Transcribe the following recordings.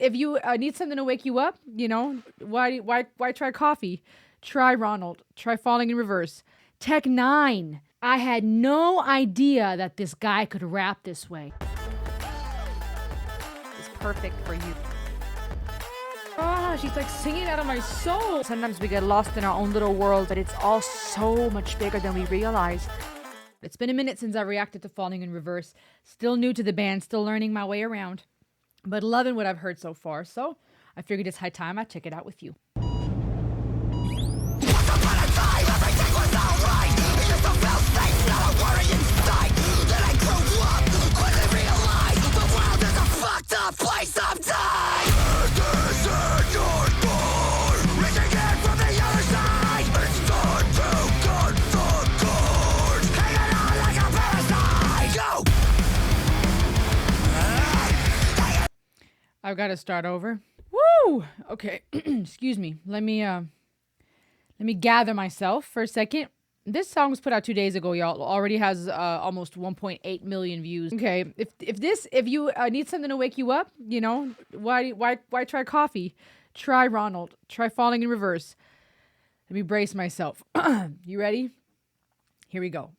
if you need something to wake you up, you know, why try coffee? Try Ronald. Try falling in reverse. Tech 9. I had no idea that this guy could rap this way. It's perfect for you. Ah, she's like singing out of my soul. Sometimes we get lost in our own little world, but it's all so much bigger than we realize. It's been a minute since I reacted to Falling in Reverse. Still new to the band, still learning my way around, but loving what I've heard so far. So I figured it's high time I check it out with you. I've got to start over. Woo! Okay, excuse me. Let me gather myself for a second. This song was put out 2 days ago, y'all. Already has almost 1.8 million views. Okay, if you need something to wake you up, you know, why try coffee? Try Ronald. Try Falling in Reverse. Let me brace myself. You ready? Here we go.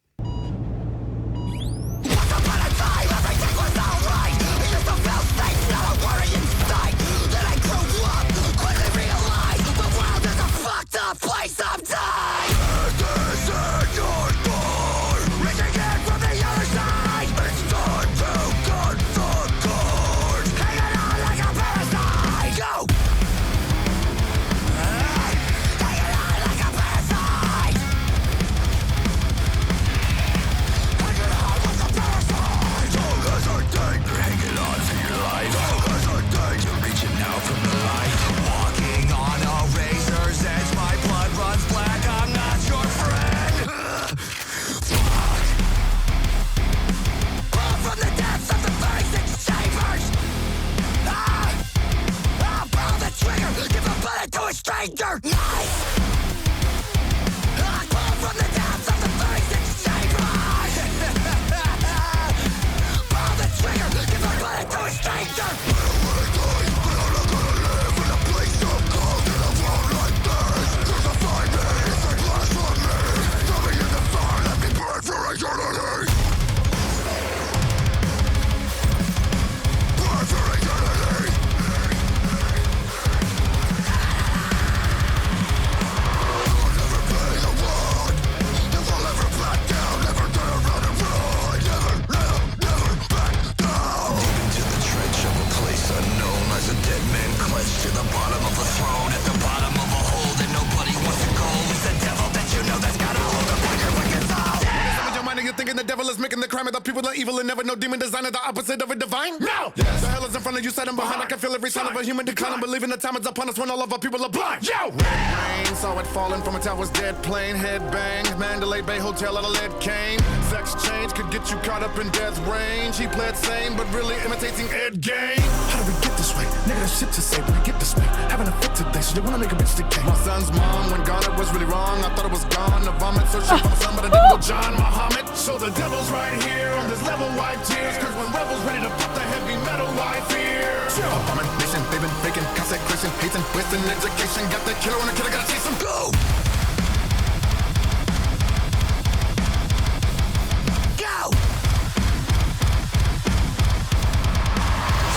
Evil and never no demon designer, the opposite of a divine? No! Yes. The hell is in front of you, set behind. I can feel every sign of a human decline. I'm believing the time is upon us when all of our people are blind. Yo! Red rain, saw it falling from a tower's dead plane. Head bang, Mandalay Bay Hotel out of lead cane. Sex change could get you caught up in death's range. He played sane, but really imitating Ed Gein. How did we get this way? Nigga, that shit to say when we get this way. Having a fit today, so they wanna make a bitch today. My son's mom, when gone, it was really wrong. I thought it was gone. The vomit, so shit for my son, but I didn't go John Muhammad. So the devil's right here on this level, wipe tears. Cause when rebels ready to pop the heavy metal, I fear. Abomination, they've been faking consecration, hating, wasting education. Got the killer on the killer, gotta chase him. Go!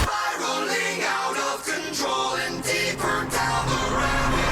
Spiraling out of control and deeper down the rabbit.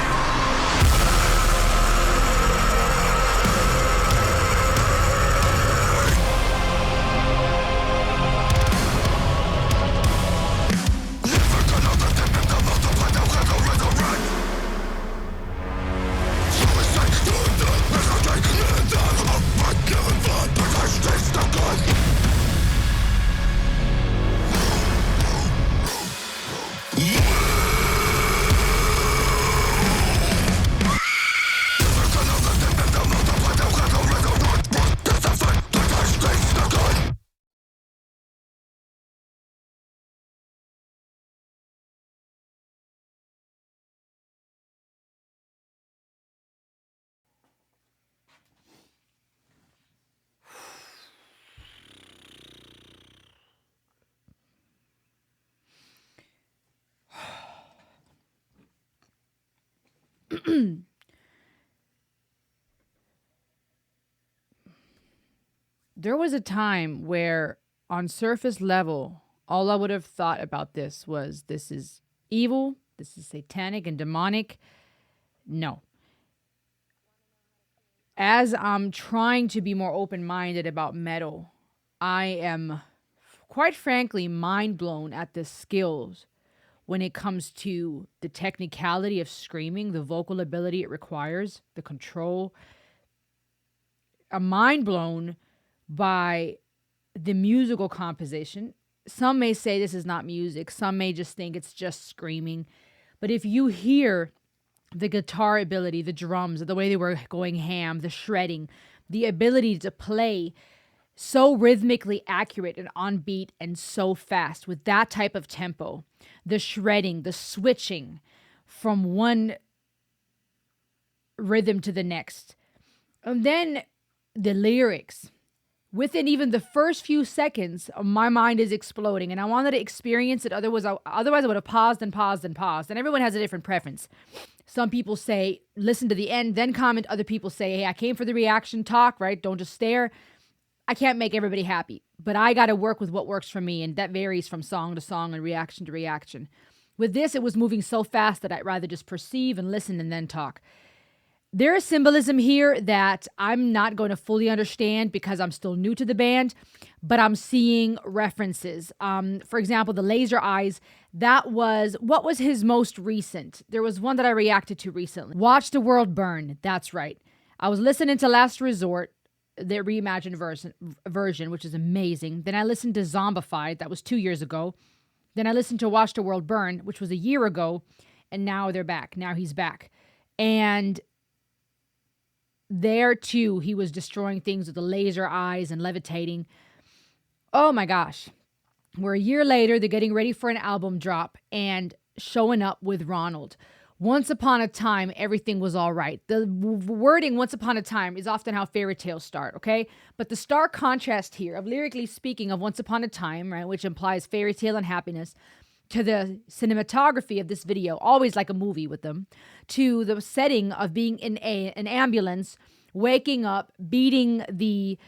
There was a time where, on surface level, all I would have thought about this was this is evil, this is satanic and demonic. No. As I'm trying to be more open minded about metal, I am, quite frankly, mind blown at the skills when it comes to the technicality of screaming, the vocal ability it requires, the control. I'm mind blown by the musical composition. Some may say this is not music. Some may just think it's just screaming. But if you hear the guitar ability, the drums, the way they were going ham, the shredding, the ability to play so rhythmically accurate and on beat and so fast with that type of tempo, the shredding, the switching from one rhythm to the next. And then the lyrics. Within even the first few seconds, my mind is exploding, and I wanted to experience it. Otherwise, I would have paused and paused and paused. And everyone has a different preference. Some people say, listen to the end, then comment. Other people say, hey, I came for the reaction, talk, right? Don't just stare. I can't make everybody happy, but I got to work with what works for me, and that varies from song to song and reaction to reaction. With this, it was moving so fast that I'd rather just perceive and listen and then talk. There is symbolism here that I'm not going to fully understand because I'm still new to the band, but I'm seeing references. For example, the laser eyes, what was his most recent? There was one that I reacted to recently. Watch the World Burn. That's right. I was listening to Last Resort, the reimagined version, which is amazing. Then I listened to Zombified. That was 2 years ago. Then I listened to Watch the World Burn, which was a year ago. And now they're back. Now he's back. And there too, he was destroying things with the laser eyes and levitating. Oh my gosh. We're a year later, they're getting ready for an album drop and showing up with RONALD. Once upon a time, everything was all right. The wording once upon a time is often how fairy tales start, okay? But the stark contrast here of lyrically speaking of once upon a time, right, which implies fairy tale and happiness, to the cinematography of this video, always like a movie with them, to the setting of being in an ambulance, waking up, beating the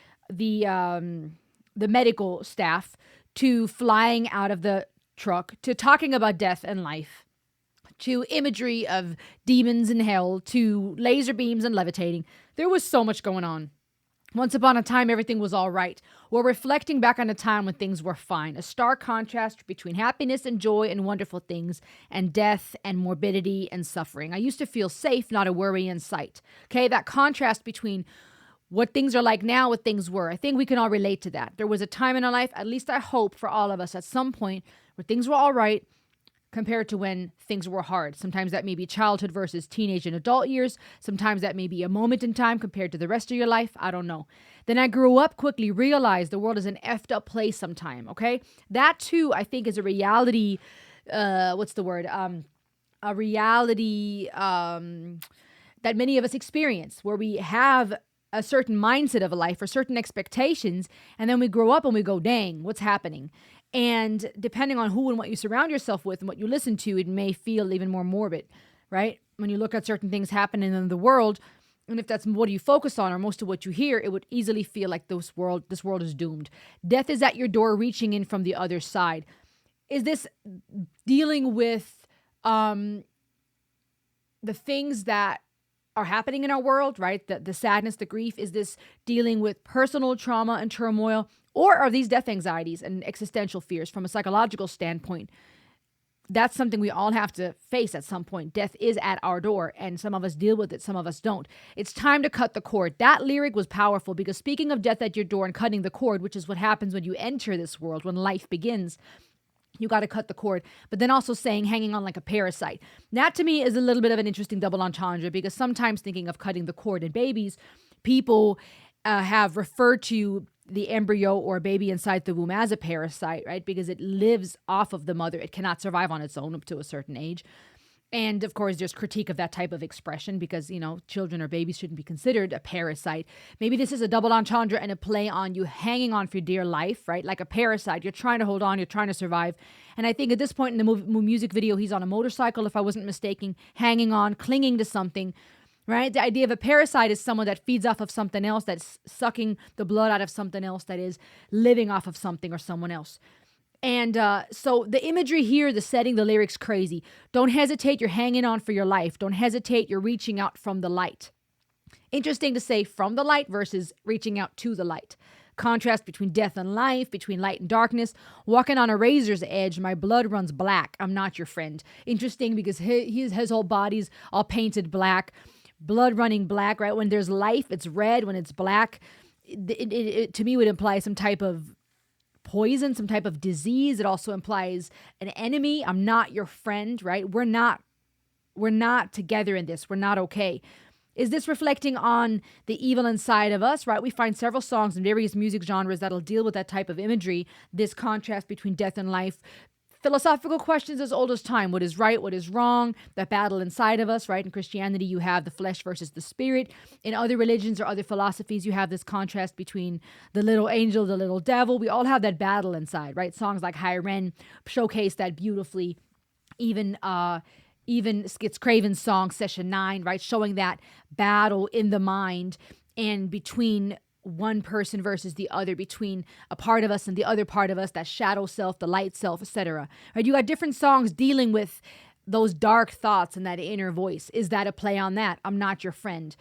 medical staff, to flying out of the truck, to talking about death and life, to imagery of demons in hell, to laser beams and levitating. There was so much going on. Once upon a time, everything was all right. We're reflecting back on a time when things were fine. A stark contrast between happiness and joy and wonderful things, and death and morbidity and suffering. I used to feel safe, not a worry in sight. Okay, that contrast between what things are like now, what things were. I think we can all relate to that. There was a time in our life, at least I hope for all of us at some point, where things were all right, compared to when things were hard. Sometimes that may be childhood versus teenage and adult years. Sometimes that may be a moment in time compared to the rest of your life. I don't know. Then I grew up, quickly realized the world is an effed up place sometime, okay? That too, I think, is a reality, a reality that many of us experience, where we have a certain mindset of a life or certain expectations, and then we grow up and we go, dang, what's happening? And depending on who and what you surround yourself with and what you listen to, it may feel even more morbid, right? When you look at certain things happening in the world, and if that's what you focus on or most of what you hear, it would easily feel like this world is doomed. Death is at your door, reaching in from the other side. Is this dealing with the things that are happening in our world, right? The sadness, the grief? Is this dealing with personal trauma and turmoil? Or are these death anxieties and existential fears from a psychological standpoint? That's something we all have to face at some point. Death is at our door, and some of us deal with it, some of us don't. It's time to cut the cord. That lyric was powerful because speaking of death at your door and cutting the cord, which is what happens when you enter this world, when life begins, you got to cut the cord. But then also saying hanging on like a parasite. That to me is a little bit of an interesting double entendre, because sometimes thinking of cutting the cord in babies, people have referred to the embryo or baby inside the womb as a parasite, right? Because it lives off of the mother. It cannot survive on its own up to a certain age. And of course, there's critique of that type of expression because, children or babies shouldn't be considered a parasite. Maybe this is a double entendre and a play on you hanging on for dear life, right? Like a parasite. You're trying to hold on. You're trying to survive. And I think at this point in the music video, he's on a motorcycle, if I wasn't mistaken, hanging on, clinging to something, right? The idea of a parasite is someone that feeds off of something else, that's sucking the blood out of something else, that is living off of something or someone else. And so the imagery here, the setting, the lyrics, crazy. Don't hesitate, you're hanging on for your life. Don't hesitate, you're reaching out from the light. Interesting to say from the light versus reaching out to the light. Contrast between death and life, between light and darkness. Walking on a razor's edge, my blood runs black. I'm not your friend. Interesting because his whole body's all painted black. Blood running black, right? When there's life, it's red. When it's black, it to me would imply some type of poison, some type of disease. It also implies an enemy. I'm not your friend, right? We're not together in this. We're not okay. Is this reflecting on the evil inside of us, right? We find several songs in various music genres that'll deal with that type of imagery, this contrast between death and life. Philosophical questions as old as time. What is right? What is wrong? That battle inside of us, right? In Christianity, you have the flesh versus the spirit. In other religions or other philosophies, you have this contrast between the little angel, the little devil. We all have that battle inside, right? Songs like High Ren showcase that beautifully. Even Skits Craven's song, Session 9, right? Showing that battle in the mind and between one person versus the other, between a part of us and the other part of us, that shadow self, the light self, etc. Right? You got different songs dealing with those dark thoughts and that inner voice. Is that a play on that? I'm not your friend.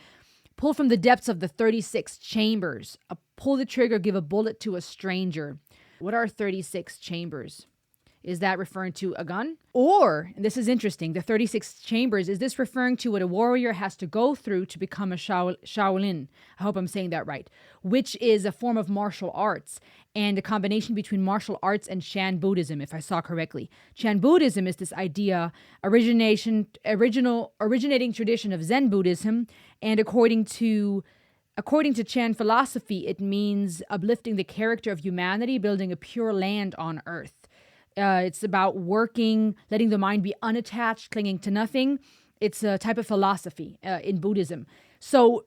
Pull from the depths of the 36 chambers. Pull the trigger, give a bullet to a stranger. What are 36 chambers? Is that referring to a gun? Or, and this is interesting, the 36 chambers, is this referring to what a warrior has to go through to become a Shaolin? I hope I'm saying that right. Which is a form of martial arts and a combination between martial arts and Chan Buddhism, if I saw correctly. Chan Buddhism is this idea, originating tradition of Zen Buddhism, and according to Chan philosophy, it means uplifting the character of humanity, building a pure land on earth. It's about working, letting the mind be unattached, clinging to nothing. It's a type of philosophy in Buddhism. So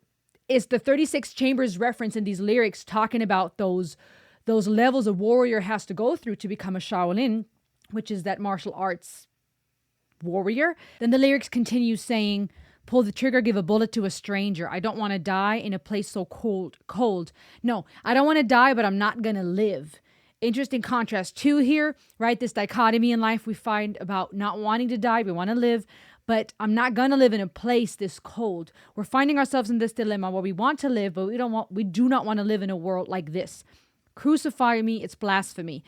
is the 36 chambers reference in these lyrics talking about those levels a warrior has to go through to become a Shaolin, which is that martial arts warrior? Then the lyrics continue saying, pull the trigger, give a bullet to a stranger. I don't want to die in a place so cold. No, I don't want to die, but I'm not going to live. Interesting contrast too here, right? This dichotomy in life we find about not wanting to die, we want to live, but I'm not going to live in a place this cold. We're finding ourselves in this dilemma where we want to live, but we do not want to live in a world like this. Crucify me, it's blasphemy.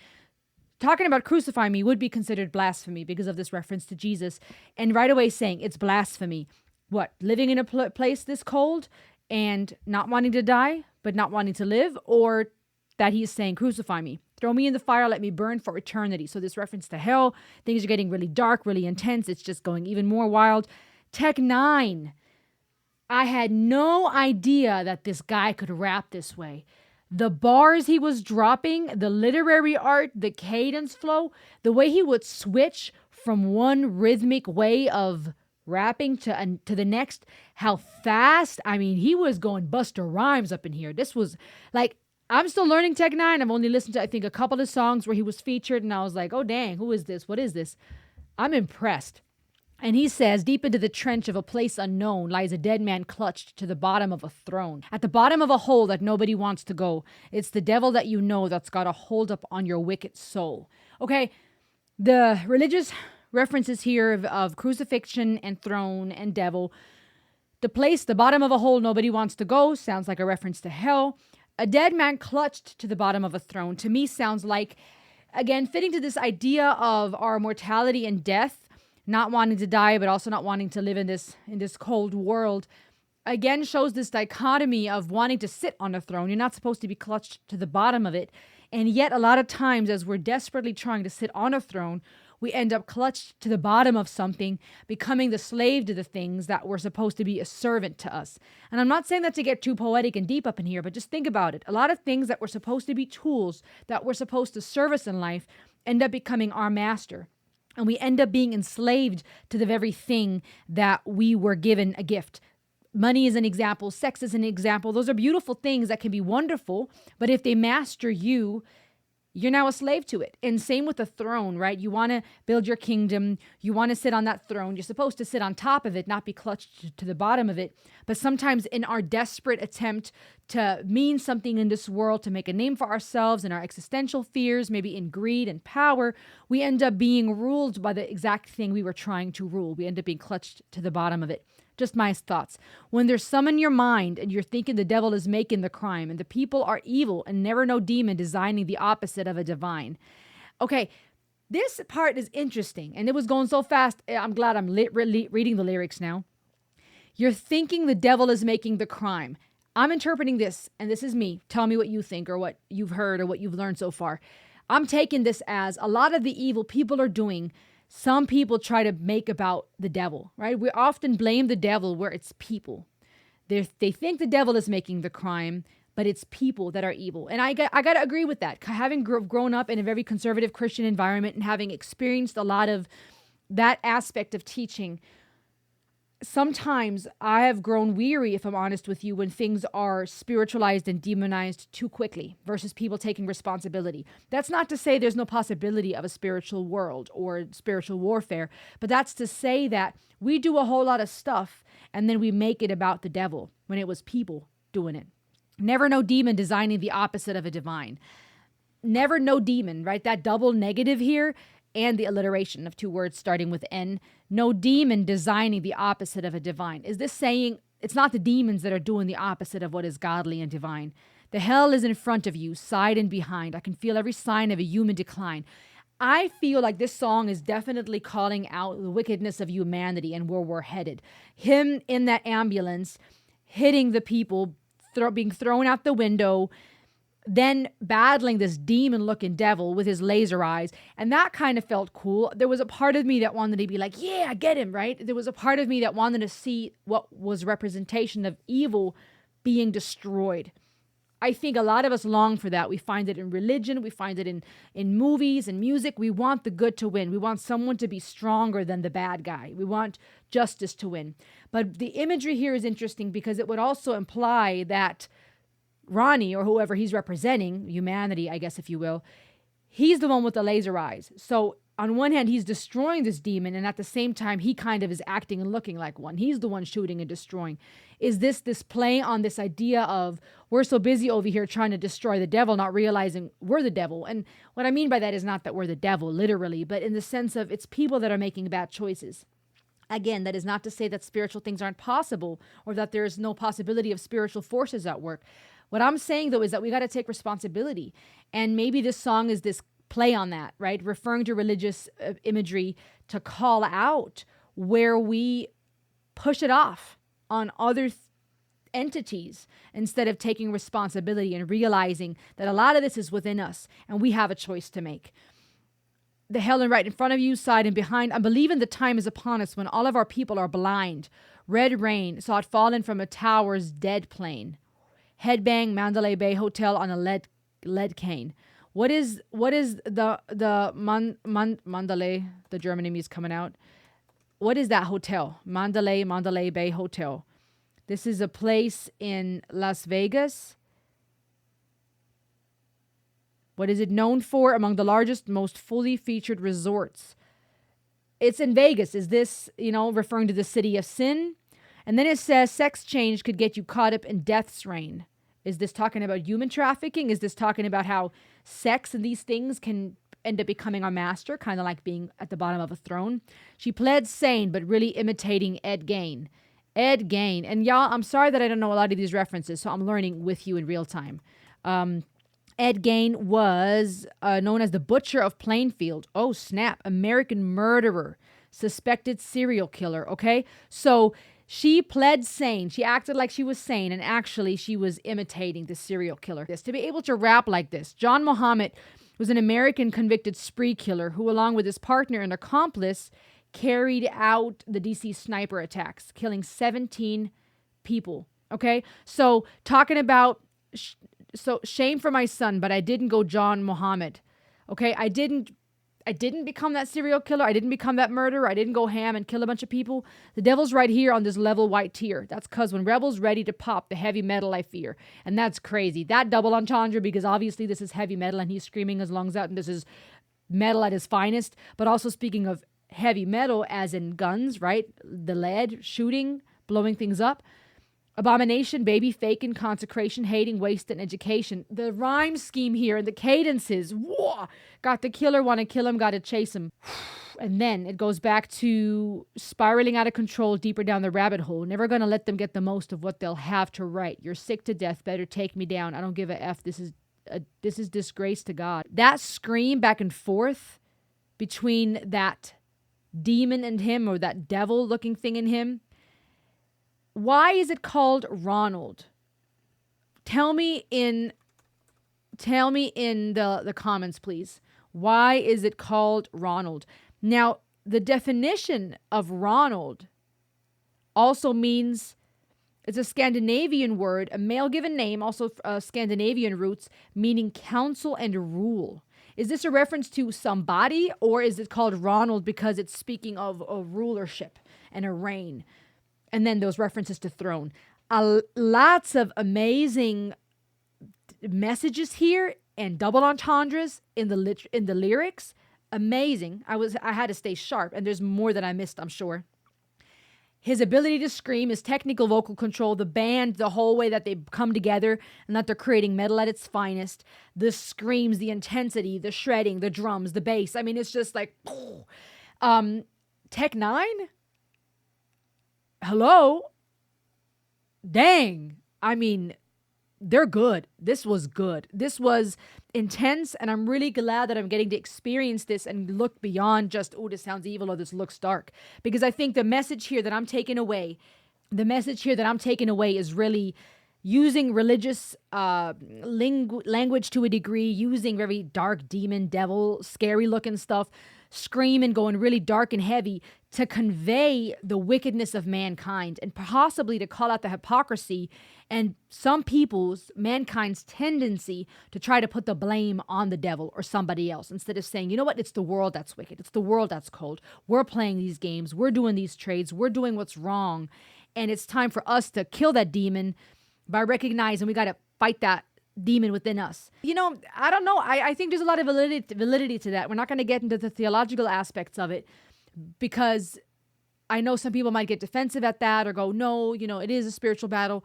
Talking about crucify me would be considered blasphemy because of this reference to Jesus. And right away saying it's blasphemy. What? Living in a place this cold and not wanting to die, but not wanting to live? Or that he's saying, crucify me. Throw me in the fire, let me burn for eternity. So this reference to hell, things are getting really dark, really intense. It's just going even more wild. Tech 9. I had no idea that this guy could rap this way. The bars he was dropping, the literary art, the cadence flow, the way he would switch from one rhythmic way of rapping to the next, how fast. I mean, he was going Busta Rhymes up in here. This was like, I'm still learning Tech 9. I've only listened to, I think, a couple of songs where he was featured, and I was like, oh, dang, who is this? What is this? I'm impressed. And he says, deep into the trench of a place unknown lies a dead man clutched to the bottom of a throne. At the bottom of a hole that nobody wants to go. It's the devil that you know that's got a hold up on your wicked soul. Okay, the religious references here of crucifixion and throne and devil. The place, the bottom of a hole nobody wants to go, sounds like a reference to hell. A dead man clutched to the bottom of a throne, to me sounds like, again, fitting to this idea of our mortality and death, not wanting to die, but also not wanting to live in this cold world. Again, shows this dichotomy of wanting to sit on a throne. You're not supposed to be clutched to the bottom of it. And yet, a lot of times, as we're desperately trying to sit on a throne, we end up clutched to the bottom of something, becoming the slave to the things that were supposed to be a servant to us. And I'm not saying that to get too poetic and deep up in here, but just think about it. A lot of things that were supposed to be tools, that were supposed to serve us in life, end up becoming our master. And we end up being enslaved to the very thing that we were given a gift. Money is an example. Sex is an example. Those are beautiful things that can be wonderful. But if they master you, you're now a slave to it. And same with the throne, right? You want to build your kingdom. You want to sit on that throne. You're supposed to sit on top of it, not be clutched to the bottom of it. But sometimes in our desperate attempt to mean something in this world, to make a name for ourselves and our existential fears, maybe in greed and power, we end up being ruled by the exact thing we were trying to rule. We end up being clutched to the bottom of it. Just my thoughts. When there's some in your mind and you're thinking the devil is making the crime and the people are evil and never no demon designing the opposite of a divine. Okay, this part is interesting and it was going so fast. I'm glad I'm reading the lyrics now. You're thinking the devil is making the crime. I'm interpreting this, and this is me. Tell me what you think or what you've heard or what you've learned so far. I'm taking this as a lot of the evil people are doing. Some people try to make about the devil, right? We often blame the devil where it's people. They think the devil is making the crime, but it's people that are evil. And I got to agree with that. Having grown up in a very conservative Christian environment and having experienced a lot of that aspect of teaching, sometimes I have grown weary, if I'm honest with you, when things are spiritualized and demonized too quickly versus people taking responsibility. That's not to say there's no possibility of a spiritual world or spiritual warfare, but that's to say that we do a whole lot of stuff and then we make it about the devil when it was people doing it. Never no demon designing the opposite of a divine. Never no demon, right? That double negative here and the alliteration of two words starting with N. No demon designing the opposite of a divine. Is this saying it's not the demons that are doing the opposite of what is godly and divine? The hell is in front of you, side and behind. I can feel every sign of a human decline. I feel like this song is definitely calling out the wickedness of humanity and where we're headed. Him in that ambulance, hitting the people, being thrown out the window, then battling this demon-looking devil with his laser eyes. And that kind of felt cool. There was a part of me that wanted to be like, yeah, I get him, right? There was a part of me that wanted to see what was representation of evil being destroyed. I think a lot of us long for that. We find it in religion. We find it in movies and music. We want the good to win. We want someone to be stronger than the bad guy. We want justice to win. But the imagery here is interesting because it would also imply that Ronnie, or whoever he's representing, humanity, I guess, if you will, he's the one with the laser eyes. So on one hand, he's destroying this demon, and at the same time, he kind of is acting and looking like one. He's the one shooting and destroying. Is this play on this idea of we're so busy over here trying to destroy the devil, not realizing we're the devil? And what I mean by that is not that we're the devil, literally, but in the sense of it's people that are making bad choices. Again, that is not to say that spiritual things aren't possible or that there is no possibility of spiritual forces at work. What I'm saying, though, is that we got to take responsibility. And maybe this song is this play on that, right? Referring to religious imagery to call out where we push it off on other entities instead of taking responsibility and realizing that a lot of this is within us and we have a choice to make. The hell and right in front of you, side and behind. I believe in the time is upon us when all of our people are blind. Red rain saw it fallen from a tower's dead plane. Headbang Mandalay Bay Hotel on a lead cane. What is the Mandalay? The German name is coming out. What is that hotel? Mandalay Bay Hotel. This is a place in Las Vegas. What is it known for? Among the largest, most fully featured resorts. It's in Vegas. Is this, referring to the city of sin? And then it says sex change could get you caught up in death's reign. Is this talking about human trafficking? Is this talking about how sex and these things can end up becoming our master, kind of like being at the bottom of a throne? She pled sane, but really imitating Ed Gein. Ed Gein. And y'all, I'm sorry that I don't know a lot of these references, so I'm learning with you in real time. Ed Gein was known as the Butcher of Plainfield. Oh, snap. American murderer. Suspected serial killer, okay? So she pled sane. She acted like she was sane, and actually she was imitating the serial killer. To be able to rap like this, John Muhammad was an American convicted spree killer who, along with his partner and accomplice, carried out the DC sniper attacks, killing 17 people, okay? So talking about, shame for my son, but I didn't go John Muhammad, okay? I didn't I didn't become that serial killer. I didn't become that murderer. I didn't go ham and kill a bunch of people. The devil's right here on this level white tier. That's because when Rebel's ready to pop, the heavy metal I fear. And that's crazy. That double entendre, because obviously this is heavy metal and he's screaming his lungs out and this is metal at his finest. But also speaking of heavy metal as in guns, right? The lead, shooting, blowing things up. Abomination, baby, faking, consecration, hating, wasting, education. The rhyme scheme here and the cadences. Whoa! Got the killer, want to kill him, got to chase him. And then it goes back to spiraling out of control deeper down the rabbit hole. Never going to let them get the most of what they'll have to write. You're sick to death. Better take me down. I don't give a F. This is disgrace to God. That scream back and forth between that demon and him, or that devil looking thing in him. Why is it called Ronald? Tell me in the comments, please. Why is it called Ronald? Now, the definition of Ronald also means it's a Scandinavian word, a male given name, also Scandinavian roots, meaning counsel and rule. Is this a reference to somebody, or is it called Ronald because it's speaking of a rulership and a reign? And then those references to throne. Lots of amazing messages here and double entendres in the lyrics. Amazing. I had to stay sharp, and there's more that I missed, I'm sure. His ability to scream, his technical vocal control, the band, the whole way that they come together and that they're creating metal at its finest. The screams, the intensity, the shredding, the drums, the bass. I mean, it's just like, Tech 9? Hello? Dang. I mean, they're good. This was good. This was intense, and I'm really glad that I'm getting to experience this and look beyond just, oh, this sounds evil or this looks dark. Because I think the message here that I'm taking away is really using religious language to a degree, using very dark demon, devil, scary looking stuff, scream and going really dark and heavy to convey the wickedness of mankind and possibly to call out the hypocrisy and mankind's tendency to try to put the blame on the devil or somebody else instead of saying, you know what, it's the world that's wicked. It's the world that's cold. We're playing these games. We're doing these trades. We're doing what's wrong. And it's time for us to kill that demon by recognizing we got to fight that demon within us. You know, I don't know. I think there's a lot of validity to that. We're not going to get into the theological aspects of it because I know some people might get defensive at that or go, no, you know, it is a spiritual battle.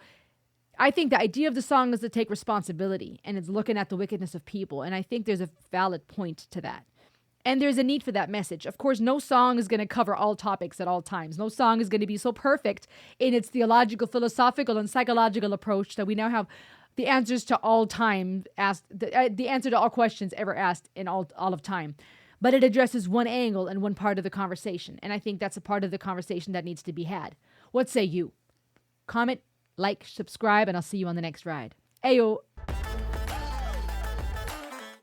I think the idea of the song is to take responsibility and it's looking at the wickedness of people. And I think there's a valid point to that. And there's a need for that message. Of course, no song is going to cover all topics at all times. No song is going to be so perfect in its theological, philosophical, and psychological approach that we now have the answers to all time asked, the answer to all questions ever asked in all of time. But it addresses one angle and one part of the conversation. And I think that's a part of the conversation that needs to be had. What say you? Comment, like, subscribe, and I'll see you on the next ride. Ayo.